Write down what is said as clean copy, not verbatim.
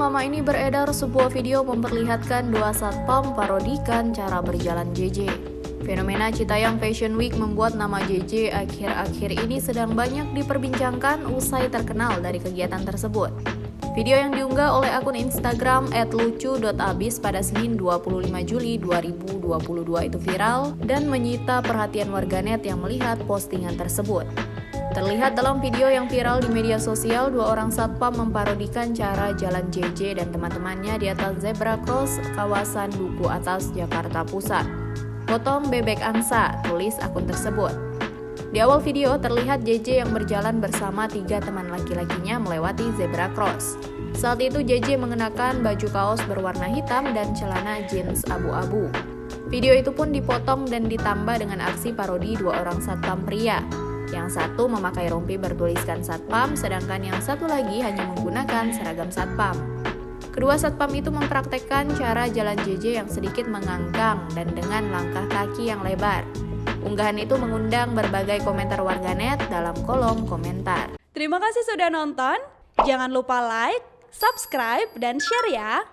lama ini beredar sebuah video memperlihatkan dua satpam parodikan cara berjalan JJ. Fenomena Citayam Fashion Week membuat nama JJ akhir-akhir ini sedang banyak diperbincangkan usai terkenal dari kegiatan tersebut. Video yang diunggah oleh akun Instagram @lucu.abis pada Senin 25 Juli 2022 itu viral dan menyita perhatian warganet yang melihat postingan tersebut. Terlihat dalam video yang viral di media sosial, dua orang satpam memparodikan cara jalan JJ dan teman-temannya di atas zebra cross kawasan Duku Atas, Jakarta Pusat. Potong bebek angsa, tulis akun tersebut. Di awal video terlihat JJ yang berjalan bersama tiga teman laki-lakinya melewati zebra cross. Saat itu JJ mengenakan baju kaos berwarna hitam dan celana jeans abu-abu. Video itu pun dipotong dan ditambah dengan aksi parodi dua orang satpam pria. Yang satu memakai rompi bertuliskan satpam, sedangkan yang satu lagi hanya menggunakan seragam satpam. Kedua satpam itu mempraktekkan cara jalan JJ yang sedikit mengangkang dan dengan langkah kaki yang lebar. Unggahan itu mengundang berbagai komentar warganet dalam kolom komentar. Terima kasih sudah nonton, jangan lupa like, subscribe, dan share ya!